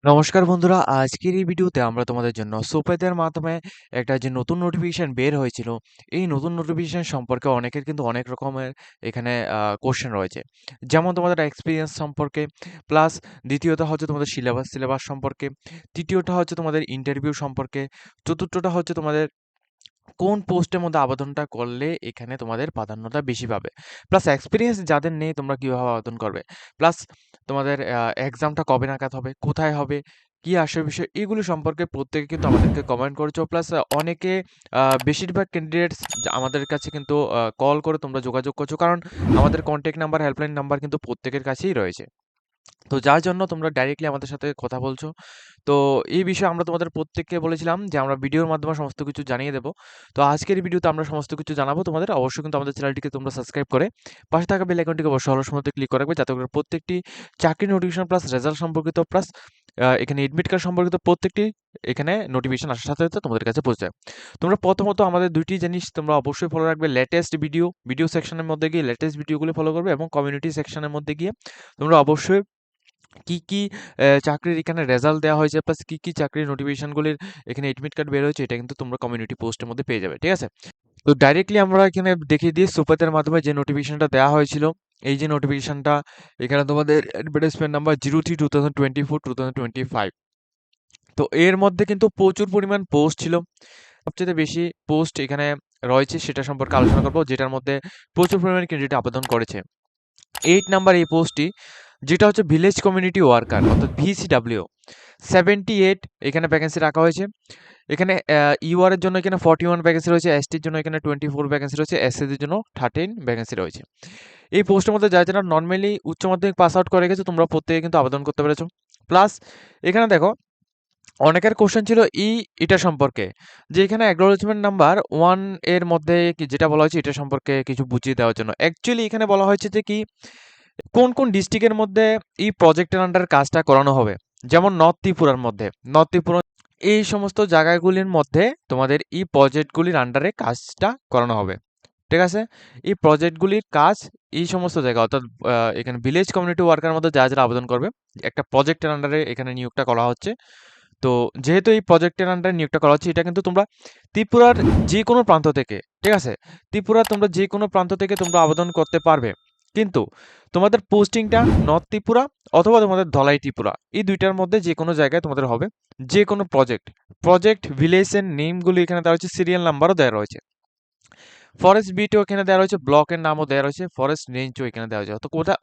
নমস্কার বন্ধুরা, আজকের এই ভিডিওতে আমরা তোমাদের জন্য সোপেদের মাধ্যমে একটা যে নতুন নোটিফিকেশন বের হয়েছিল, এই নতুন নোটিফিকেশন সম্পর্কে অনেকের কিন্তু অনেক রকমের এখানে কোশ্চেন রয়েছে। যেমন তোমাদের এক্সপিরিয়েন্স সম্পর্কে, প্লাস দ্বিতীয়টা হচ্ছে তোমাদের সিলেবাস সম্পর্কে, তৃতীয়টা হচ্ছে তোমাদের ইন্টারভিউ সম্পর্কে, চতুর্থটা হচ্ছে তোমাদের কোন পোস্টের মধ্যে আবেদনটা করলে এখানে তোমাদের প্রাধান্যটা বেশি পাবে, প্লাস এক্সপিরিয়েন্স যাদের নেই তোমরা কীভাবে আবেদন করবে, প্লাস তোমাদের এক্সামটা কবে নাগাদ হবে, কোথায় হবে, কি আসে বিষয়, এগুলো সম্পর্কে প্রত্যেকে কিন্তু আমাদেরকে কমেন্ট করেছো। প্লাস অনেকে বেশিরভাগ ক্যান্ডিডেটস আমাদের কাছে কিন্তু কল করে তোমরা যোগাযোগ করছো, কারণ আমাদের কন্ট্যাক্ট নাম্বার, হেল্পলাইন নাম্বার কিন্তু প্রত্যেকের কাছেই রয়েছে। তো যার জন্য তোমরা ডাইরেক্টলি আমাদের সাথে কথা বলছো। তো এই বিষয়ে আমরা তোমাদের প্রত্যেককে বলেছিলাম যে আমরা ভিডিওর মাধ্যমে সমস্ত কিছু জানিয়ে দেবো। তো আজকের এই ভিডিওতে আমরা সমস্ত কিছু জানাবো তোমাদের। অবশ্যই কিন্তু আমাদের চ্যানেলটিকে তোমরা সাবস্ক্রাইব করে পাশে থাকা বেল আইকনটিকে অবশ্যই অল সময়তে ক্লিক করে রাখবে, যাতে করে প্রত্যেকটি চাকরির নোটিফিকেশন প্লাস রেজাল্ট সম্পর্কিত প্লাস এখানে এডমিট কার্ড সম্পর্কিত প্রত্যেকটি এখানে নোটিফিকেশন আসার সাথে সাথে তোমাদের কাছে পৌঁছে যায়। তোমরা প্রথমত আমাদের দুইটি জিনিস তোমরা অবশ্যই ফলো রাখবে। লেটেস্ট ভিডিও সেকশনের মধ্যে গিয়ে লেটেস্ট ভিডিওগুলো ফলো করবে, এবং কমিউনিটি সেকশনের মধ্যে গিয়ে তোমরা অবশ্যই কি চাকরির এখানে রেজাল্ট দেওয়া হয়েছে, প্লাস কি চাকরির নোটিফিকেশনগুলির এখানে এডমিট কার্ড বের হয়েছে, এটা কিন্তু তোমরা কমিউনিটি পোস্টের মধ্যে পেয়ে যাবে। ঠিক আছে? তো ডাইরেক্টলি আমরা এখানে দেখিয়ে দিই সুপাতের মাধ্যমে যে নোটিফিকেশনটা দেওয়া হয়েছিল। এই যে নোটিফিকেশনটা, এখানে তোমাদের অ্যাডভার্টাইজমেন্ট নাম্বার 03/2024-2025। তো এর মধ্যে কিন্তু প্রচুর পরিমাণ পোস্ট ছিল। সবচেয়ে বেশি পোস্ট এখানে রয়েছে সেটা সম্পর্কে আলোচনা করব, যেটার মধ্যে প্রচুর পরিমাণে ক্যান্ডিডেট আবেদন করেছে। 8 নাম্বার এই পোস্টটি, যেটা হচ্ছে ভিলেজ কমিউনিটি ওয়ার্কার অর্থাৎ VCW। 78 এখানে ভ্যাকেন্সি রাখা হয়েছে। এখানে ইউআর এর জন্য এখানে 41 ভ্যাকেন্সি রয়েছে, এসটির জন্য এখানে 24 ভ্যাকেন্সি রয়েছে, এসসিদের জন্য 13 ভ্যাকেন্সি রয়েছে। এই পোস্টের মধ্যে যারা নর্মালি উচ্চ মাধ্যমিক পাস আউট করে গেছে তোমরা প্রত্যেকে কিন্তু আবেদন করতে পেরেছো। প্লাস এখানে দেখো অনেকের কোশ্চেন ছিল এটা সম্পর্কে, যে এখানে অ্যাকনোলেজমেন্ট নাম্বার 1 এর মধ্যে যেটা বলা হয়েছে এটা সম্পর্কে কিছু বুঝিয়ে দেওয়ার জন্য। অ্যাকচুয়ালি এখানে বলা হয়েছে যে কি কোন ডিস্ট্রিক্টের মধ্যে এই প্রজেক্টের আন্ডারে কাজটা করানো হবে। যেমন নর্থ ত্রিপুরার মধ্যে, এই সমস্ত জায়গাগুলির মধ্যে তোমাদের এই প্রজেক্টগুলির আন্ডারে কাজটা করানো হবে। ঠিক আছে? এই প্রজেক্টগুলির কাজ এই সমস্ত জায়গা অর্থাৎ এখানে ভিলেজ কমিউনিটি ওয়ার্কার মধ্যে যারা আবেদন করবে, একটা প্রজেক্টের আন্ডারে এখানে নিয়োগটা করা হচ্ছে। তো যেহেতু এই প্রজেক্টের আন্ডারে নিয়োগটা করা হচ্ছে, এটা কিন্তু তোমরা ত্রিপুরার যে কোনো প্রান্ত থেকে, ঠিক আছে? ত্রিপুরার তোমরা যে কোনো প্রান্ত থেকে তোমরা আবেদন করতে পারবে। কিন্তু তোমাদের পোস্টিংটা নর্থ ত্রিপুরা অথবা তোমাদের ধলাই ত্রিপুরা, এই দুইটার মধ্যে যে কোনো জায়গায় তোমাদের হবে। যে কোনো প্রজেক্ট ভিলেজের নেমগুলো এখানে দেওয়া হয়েছে, সিরিয়াল নাম্বারও দেওয়া রয়েছে। ফরেস্ট বিটও এখানে দেওয়া রয়েছে, ব্লকের নামও দেওয়া রয়েছে, ফরেস্ট রেঞ্জও এখানে দেওয়া হয়েছে।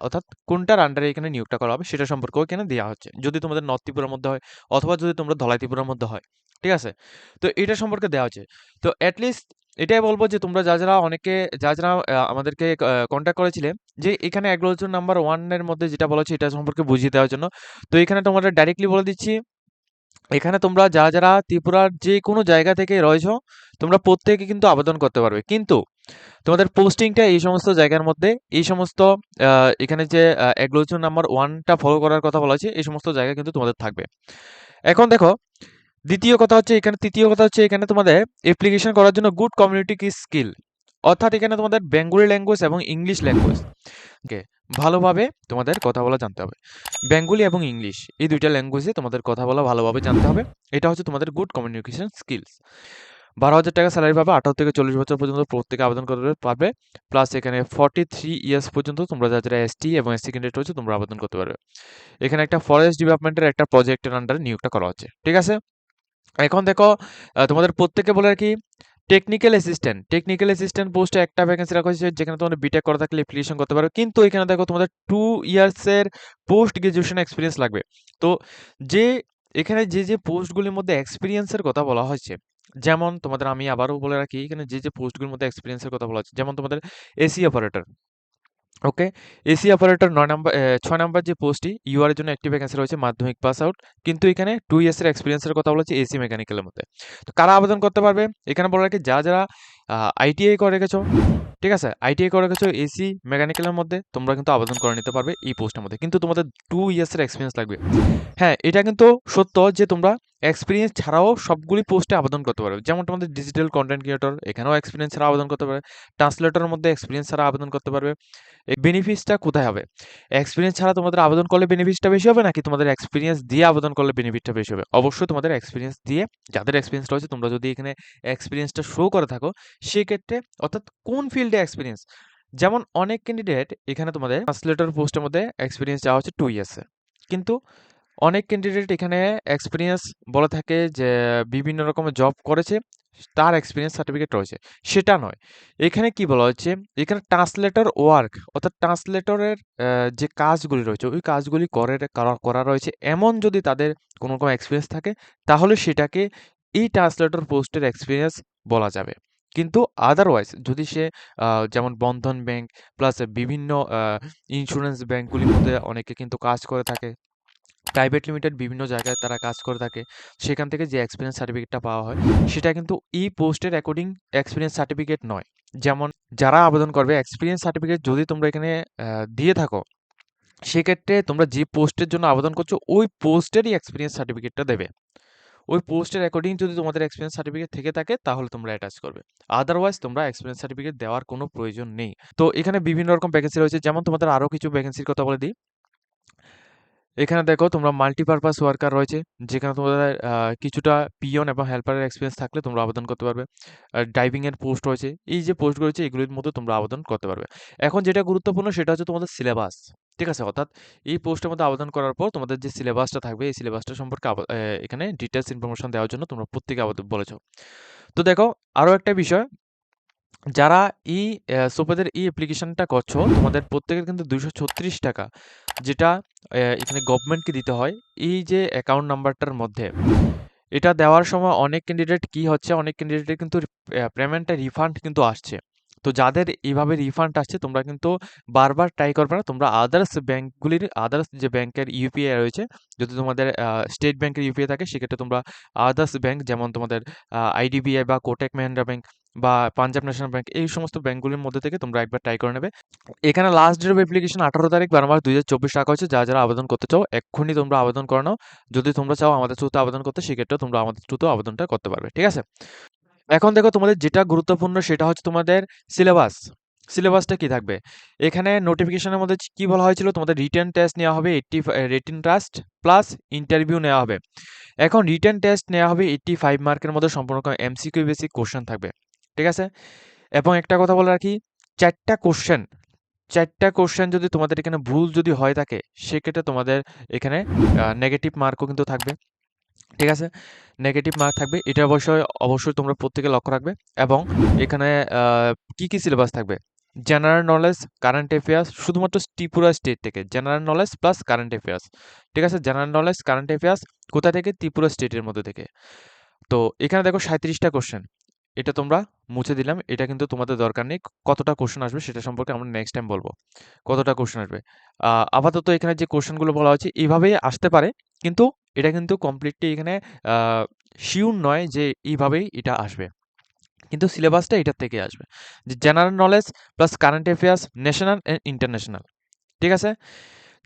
অর্থাৎ কোনটার আন্ডারে এখানে নিয়োগটা করা হবে সেটা সম্পর্কেও এখানে দেওয়া হচ্ছে, যদি তোমাদের নর্থ ত্রিপুরার মধ্যে হয় অথবা যদি তোমরা ধলাই ত্রিপুরার মধ্যে হয়। ঠিক আছে? তো এটা সম্পর্কে দেওয়া হচ্ছে। তো অ্যাটলিস্ট এটাই বলবো যে তোমরা যারা আমাদেরকে কন্ট্যাক্ট করেছিলে, যে এখানে অ্যাকনোলেজমেন্ট নাম্বার 1 এর মধ্যে যেটা বলা হচ্ছে এটা সম্পর্কে বুঝিয়ে দেওয়ার জন্য। তো এখানে তোমাদের ডাইরেক্টলি বলে দিচ্ছি, এখানে তোমরা যারা ত্রিপুরার যে কোনো জায়গা থেকে রয়েছো তোমরা প্রত্যেকে কিন্তু আবেদন করতে পারবে। কিন্তু তোমাদের পোস্টিংটা এই সমস্ত জায়গার মধ্যে, এই সমস্ত এখানে যে অ্যাকনোলেজমেন্ট নাম্বার 1টা ফলো করার কথা বলা হয়েছে এই সমস্ত জায়গায় কিন্তু তোমাদের থাকবে। এখন দেখো তৃতীয় কথা হচ্ছে এখানে তোমাদের অ্যাপ্লিকেশন করার জন্য গুড কমিউনিটি স্কিল, অর্থাৎ এখানে তোমাদের বেঙ্গলি ল্যাঙ্গুয়েজ এবং ইংলিশ ল্যাঙ্গুয়েজ ভালোভাবে তোমাদের কথা বলা জানতে হবে। বেঙ্গলি এবং ইংলিশ এই দুইটা ল্যাঙ্গুয়েজে তোমাদের কথা বলা ভালোভাবে জানতে হবে। এটা হচ্ছে তোমাদের গুড কমিউনিকেশন স্কিলস। 12,000 টাকা স্যালারি পাবে, 18 থেকে 40 বছর পর্যন্ত প্রত্যেকে আবেদন করতে পারবে। প্লাস এখানে 43 ইয়ার্স পর্যন্ত তোমরা যারা এসটি এবং এসসি ক্যান্ডিডেট রয়েছে তোমরা আবেদন করতে পারবে। এখানে একটা ফরেস্ট ডিপার্টমেন্টের একটা প্রজেক্টের আন্ডারে নিয়োগটা করা হচ্ছে। ঠিক আছে? এখন দেখো তোমাদের প্রত্যেককে বলে রাখি, টেকনিক্যাল অ্যাসিস্ট্যান্ট পোস্টে একটা ভ্যাকেন্সি রাখা হয়েছে, যেখানে তোমাদের বিটেক করা থাকলে অ্যাপ্লিকেশন করতে পারো। কিন্তু এখানে দেখো তোমাদের 2 ইয়ার্সের পোস্ট গ্রাজুয়েশন এক্সপিরিয়েন্স লাগবে। তো যে এখানে যে পোস্টগুলির মধ্যে এক্সপিরিয়েন্সের কথা বলা হয়েছে, যেমন তোমাদের আমি আবারও বলে রাখি, এখানে যে পোস্টগুলির মধ্যে এক্সপিরিয়েন্সের কথা বলা হচ্ছে, যেমন তোমাদের এসি অপারেটর। ওকে, এসি অপারেটর 6 নাম্বার যে পোস্টটি ইউআর এর জন্য একটি ভ্যাকেন্সি রয়েছে, মাধ্যমিক পাস আউট। কিন্তু এখানে 2 ইয়ার্সের এক্সপিরিয়েন্সের কথা বলা হচ্ছে এসি মেকানিক্যালের মধ্যে। তো কারা আবেদন করতে পারবে? এখানে বলা রাখি যারা আইটিআই করে রেখেছো, ঠিক আছে? আইটিআই করে রেখেছো এসি মেকানিক্যালের মধ্যে তোমরা কিন্তু আবেদন করে নিতে পারবে এই পোস্টের মধ্যে। কিন্তু তোমাদের 2 ইয়ার্সের এক্সপিরিয়েন্স লাগবে। হ্যাঁ, এটা কিন্তু সত্য যে তোমরা এক্সপিরিয়েন্স ছাড়াও সবগুলি পোস্টে আবেদন করতে পারবে। যেমন তোমাদের ডিজিটাল কনটেন্ট ক্রিয়েটর, এখানেও এক্সপিরিয়েন্স ছাড়া আবেদন করতে পারবে। ট্রান্সলেটরের মধ্যে এক্সপিরিয়েন্স ছাড়া আবেদন করতে পারবে। বেনিফিটসটা কোথায় হবে? এক্সপেরিয়েন্স ছাড়া তোমাদের আবেদন করলে বেনিফিটটা বেশি হবে নাকি তোমাদের এক্সপেরিয়েন্স দিয়ে আবেদন করলে বেনিফিটটা বেশি হবে? অবশ্যই তোমাদের এক্সপেরিয়েন্স দিয়ে, যাদের এক্সপেরিয়েন্স রয়েছে, তোমরা যদি এখানে এক্সপেরিয়েন্সটা শো করে থাকো সেক্ষেত্রে, অর্থাৎ কোন ফিল্ডে এক্সপেরিয়েন্স, যেমন অনেক ক্যান্ডিডেট এখানে তোমাদের ট্রান্সলেটর পোস্টের মধ্যে এক্সপেরিয়েন্স চাওয়া হচ্ছে 2 ইয়ার্সে, কিন্তু অনেক ক্যান্ডিডেট এখানে এক্সপেরিয়েন্স বলে থাকে যে বিভিন্ন রকমের জব করেছে, তার এক্সপেরিয়েন্স সার্টিফিকেট রয়েছে। সেটা নয়, এখানে কি বলা হচ্ছে, এখানে ট্রান্সলেটর ওয়ার্ক, অর্থাৎ ট্রান্সলেটরের যে কাজগুলি রয়েছে ওই কাজগুলি করা রয়েছে এমন যদি তাদের কোনো রকম এক্সপিরিয়েন্স থাকে, তাহলে সেটাকে এই ট্রান্সলেটর পোস্টের এক্সপিরিয়েন্স বলা যাবে। কিন্তু আদারওয়াইজ যদি সে যেমন বন্ধন ব্যাংক প্লাস বিভিন্ন ইন্স্যুরেন্স ব্যাংকগুলির মধ্যে অনেকে কিন্তু কাজ করে থাকে, প্রাইভেট লিমিটেড বিভিন্ন জায়গায় তারা কাজ করে থাকে, সেখান থেকে যে এক্সপিরিয়েন্স সার্টিফিকেটটা পাওয়া হয় সেটা কিন্তু এই পোস্টের অ্যাকর্ডিং এক্সপিরিয়েন্স সার্টিফিকেট নয়। যেমন যারা আবেদন করবে, এক্সপিরিয়েন্স সার্টিফিকেট যদি তোমরা এখানে দিয়ে থাকো, সেক্ষেত্রে তোমরা যে পোস্টের জন্য আবেদন করছো ওই পোস্টেরই এক্সপিরিয়েন্স সার্টিফিকেটটা দেবে। ওই পোস্টের অ্যাকর্ডিং যদি তোমাদের এক্সপিরিয়েন্স সার্টিফিকেট থেকে থাকে তাহলে তোমরা অ্যাটাচ করবে, আদারওয়াইজ তোমরা এক্সপিরিয়েন্স সার্টিফিকেট দেওয়ার কোনো প্রয়োজন নেই। তো এখানে বিভিন্ন রকম ভ্যাকেন্সি রয়েছে, যেমন তোমাদের আরও কিছু ভ্যাকেন্সির কথা বলে দিই। এখানে দেখো তোমরা মাল্টিপারপাস ওয়ার্কার রয়েছে, যেখানে তোমাদের কিছুটা পিয়ন এবং হেল্পারের এক্সপিরিয়েন্স থাকলে তোমরা আবেদন করতে পারবে। ড্রাইভিং এর পোস্ট রয়েছে, এই যে পোস্টগুলো রয়েছে এগুলির মধ্যে তোমরা আবেদন করতে পারবে। এখন যেটা গুরুত্বপূর্ণ সেটা হচ্ছে তোমাদের সিলেবাস, ঠিক আছে? অর্থাৎ এই পোস্টের মধ্যে আবেদন করার পর তোমাদের যে সিলেবাসটা থাকবে এই সিলেবাসটা সম্পর্কে এখানে ডিটেলস ইনফরমেশন দেওয়ার জন্য তোমরা প্রত্যেকে আবেদন বলেছো। তো দেখো আরও একটা বিষয়, যারা এই সোপেদের এই অ্যাপ্লিকেশনটা করছো তোমাদের প্রত্যেকের কিন্তু 236 টাকা, যেটা এখানে গভর্নমেন্টকে দিতে হয় এই যে অ্যাকাউন্ট নাম্বারটার মধ্যে। এটা দেওয়ার সময় অনেক ক্যান্ডিডেট কি হচ্ছে, অনেক ক্যান্ডিডেটের কিন্তু পেমেন্টটা রিফান্ড কিন্তু আসছে। তো যাদের এইভাবে রিফান্ড আসছে তোমরা কিন্তু বারবার ট্রাই করবে না, তোমরা আদার্স যে ব্যাংকের ইউপিআই রয়েছে, যদি তোমাদের স্টেট ব্যাংকের ইউপিআই থাকে সেক্ষেত্রে তোমরা আদার্স ব্যাংক, যেমন তোমাদের আইডিবিআই বা কোটাক মাহিন্দ্রা ব্যাংক বা পাঞ্জাব ন্যাশনাল ব্যাংক, এই সমস্ত ব্যাংকগুলির মধ্যে থেকে তোমরা একবার ট্রাই করে নেবে। এখানে লাস্ট ডেট অফ অ্যাপ্লিকেশন 18 তারিখ 12 মাস 2024 রাখা হয়েছে। যারা আবেদন করতে চাও এক্ষুনি তোমরা আবেদন করে নাও। যদি তোমরা চাও আমাদের থ্রুতে আবেদন করতে, সেক্ষেত্রে তোমরা আমাদের থ্রুতেও আবেদনটা করতে পারবে, ঠিক আছে? এখন দেখো তোমাদের যেটা গুরুত্বপূর্ণ সেটা হচ্ছে তোমাদের সিলেবাস। সিলেবাসটা কি থাকবে? এখানে নোটিফিকেশনের মধ্যে কি বলা হয়েছিল, তোমাদের রিটেন টেস্ট নেওয়া হবে 18 টেস্ট প্লাস ইন্টারভিউ নেওয়া হবে। এখন রিটেন টেস্ট নেওয়া হবে 85 মার্কের মধ্যে, সম্পূর্ণ এমসিকিউ বেসিক কোশ্চেন থাকবে, ঠিক আছে? এবং একটা কথা বলে রাখি, 4টা কোশ্চেন 4টা কোশ্চেন যদি তোমাদের এখানে ভুল যদি হয়ে থাকে সেক্ষেত্রে তোমাদের এখানে নেগেটিভ মার্কও কিন্তু থাকবে, ঠিক আছে? নেগেটিভ মার্ক থাকবে, এটা অবশ্যই তোমরা প্রত্যেকে লক্ষ্য রাখবে। এবং এখানে কি সিলেবাস থাকবে? জেনারেল নলেজ, কারেন্ট অ্যাফেয়ার্স, শুধুমাত্র ত্রিপুরা স্টেট থেকে general knowledge plus current affairs, ঠিক আছে? জেনারেল নলেজ কারেন্ট অ্যাফেয়ার্স কোথা থেকে? ত্রিপুরা স্টেটের মধ্যে থেকে। তো এখানে দেখো 37টা কোশ্চেন, এটা তোমরা মুছে দিলাম, এটা কিন্তু তোমাদের দরকার নেই। কতটা কোশ্চেন আসবে সেটা সম্পর্কে আমরা নেক্সট টাইম বলবো, কতটা কোশ্চেন আসবে। আপাতত এখানে যে কোশ্চেনগুলো বলা হচ্ছে এইভাবেই আসতে পারে, কিন্তু এটা কিন্তু কমপ্লিটলি এখানে শিওর নয় যে এইভাবেই এটা আসবে, কিন্তু সিলেবাসটা এটার থেকে আসবে, যে general knowledge plus current affairs, national and international, ঠিক আছে?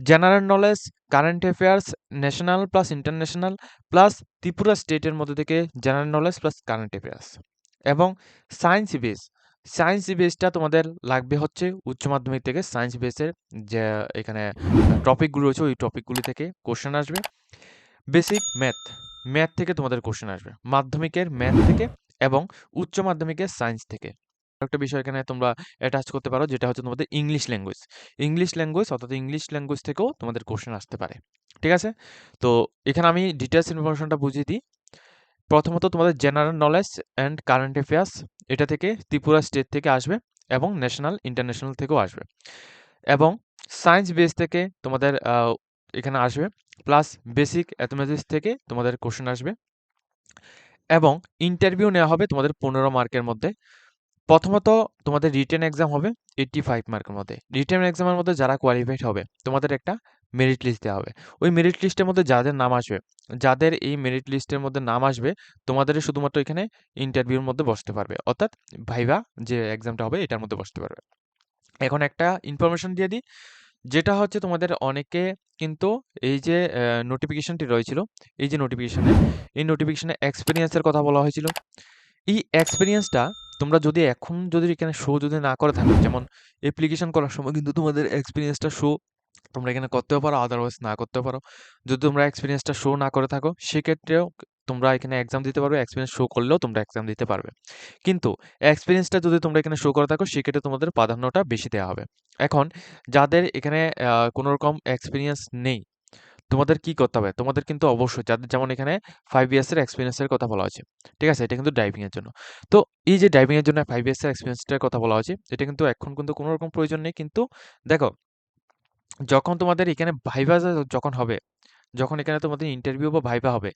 General knowledge, current affairs, national plus international plus Tripura স্টেটের মধ্যে থেকে general knowledge plus current affairs. এবং সায়েন্স বেস, সায়েন্স বেসটা তোমাদের লাগবে হচ্ছে উচ্চ মাধ্যমিক থেকে সায়েন্স বেসের যে এখানে টপিকগুলো রয়েছে ওই টপিকগুলি থেকে কোশ্চেন আসবে। বেসিক ম্যাথ, ম্যাথ থেকে তোমাদের কোশ্চেন আসবে, মাধ্যমিকের ম্যাথ থেকে এবং উচ্চ মাধ্যমিকের সায়েন্স থেকে। একটা বিষয় এখানে তোমরা অ্যাটাচ করতে পারো, যেটা হচ্ছে তোমাদের ইংলিশ ল্যাঙ্গুয়েজ। ইংলিশ ল্যাঙ্গুয়েজ, অর্থাৎ ইংলিশ ল্যাঙ্গুয়েজ থেকেও তোমাদের কোশ্চেন আসতে পারে, ঠিক আছে? তো এখানে আমি ডিটেলস ইনফরমেশনটা বুঝিয়ে দিই। প্রথমত তোমাদের general knowledge and current affairs, এটা থেকে ত্রিপুরা স্টেট থেকে আসবে এবং ন্যাশনাল ইন্টারন্যাশনাল থেকেও আসবে। এবং সায়েন্স বেস থেকে তোমাদের এখানে আসবে, প্লাস বেসিক অ্যাথমেটিক্স থেকে তোমাদের কোশ্চেন আসবে। এবং ইন্টারভিউ নেওয়া হবে তোমাদের 15 মার্কের মধ্যে। প্রথমত তোমাদের রিটেন এক্সাম হবে 85 মার্কের মধ্যে। রিটেন এক্সামের মধ্যে যারা কোয়ালিফাইড হবে তোমাদের একটা মেরিট লিস্ট দেওয়া হবে। ওই মেরিট লিস্টের মধ্যে যাদের নাম আসবে, যাদের এই মেরিট লিস্টের মধ্যে নাম আসবে, তোমাদের শুধুমাত্র এখানে ইন্টারভিউর মধ্যে বসতে পারবে, অর্থাৎ ভাইভা যে এক্সামটা হবে এটার মধ্যে বসতে পারবে। এখন একটা ইনফরমেশন দিয়ে দিই, যেটা হচ্ছে তোমাদের অনেকে কিন্তু এই যে নোটিফিকেশনটি রয়েছিল, এই যে নোটিফিকেশনে, এই নোটিফিকেশনে এক্সপিরিয়েন্সের কথা বলা হয়েছিল। এই এক্সপিরিয়েন্সটা তোমরা যদি এখন যদি এখানে শো যদি না করে থাকো, যেমন অ্যাপ্লিকেশন করার সময় কিন্তু তোমাদের এক্সপিরিয়েন্সটা শো তোমরা এখানে করতেও পারো, আদারওয়াইজ না করতেও পারো। যদি তোমরা এক্সপিরিয়েন্সটা শো না করে থাকো, সেক্ষেত্রেও তোমরা এখানে এক্সাম দিতে পারবে, এক্সপিরিয়েন্স শো করলেও তোমরা এক্সাম দিতে পারবে। কিন্তু এক্সপিরিয়েন্সটা যদি তোমরা এখানে শো করে থাকো, সেক্ষেত্রে তোমাদের প্রাধান্যটা বেশি দেওয়া হবে। এখন যাদের এখানে কোনো রকম এক্সপিরিয়েন্স নেই, তোমাদের কি করতে হবে? তোমাদের কিন্তু অবশ্যই যাদের যেমন এখানে 5 ইয়ার্স এর এক্সপেরিয়েন্স এর কথা বলা হয়েছে। ঠিক আছে? এটা কিন্তু ড্রাইভিং এর জন্য। তো এই যে ড্রাইভিং এর জন্য 5 ইয়ার্স এর এক্সপেরিয়েন্সটার কথা বলা হয়েছে, এটা কিন্তু এখন কিন্তু কোনো রকম প্রয়োজন নেই। কিন্তু দেখো, যখন তোমাদের এখানে ভাইভা যখন হবে, যখন এখানে তোমাদের ইন্টারভিউ বা ভাইভা হবে,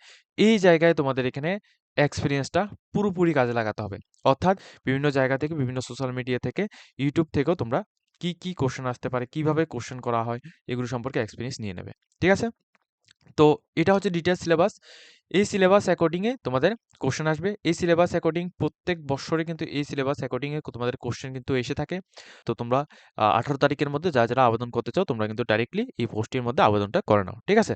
এই জায়গায় তোমাদের এখানে এক্সপেরিয়েন্সটা পুরোপুরি কাজে লাগাতে হবে। অর্থাৎ বিভিন্ন জায়গা থেকে, বিভিন্ন সোশ্যাল মিডিয়া থেকে, ইউটিউব থেকেও তোমরা কি কোয়েশ্চেন আসতে পারে, কিভাবে কোয়েশ্চেন করা হয়, এগুলো সম্পর্কে এক্সপেরিয়েন্স নিয়ে নেবে। ঠিক আছে? তো এটা হচ্ছে ডিটেইলস সিলেবাস। এই সিলেবাস অ্যাকর্ডিং এ তোমাদের কোশ্চেন আসবে। এই সিলেবাস অ্যাকর্ডিং প্রত্যেক বৎসরে কিন্তু এই সিলেবাস অ্যাকর্ডিং এ তোমাদের কোশ্চেন কিন্তু এসে থাকে। তো তোমরা 18 তারিখের মধ্যে যারা আবেদন করতে চাও, তোমরা কিন্তু ডাইরেক্টলি এই পোস্টের মধ্যে আবেদনটা করে নাও। ঠিক আছে?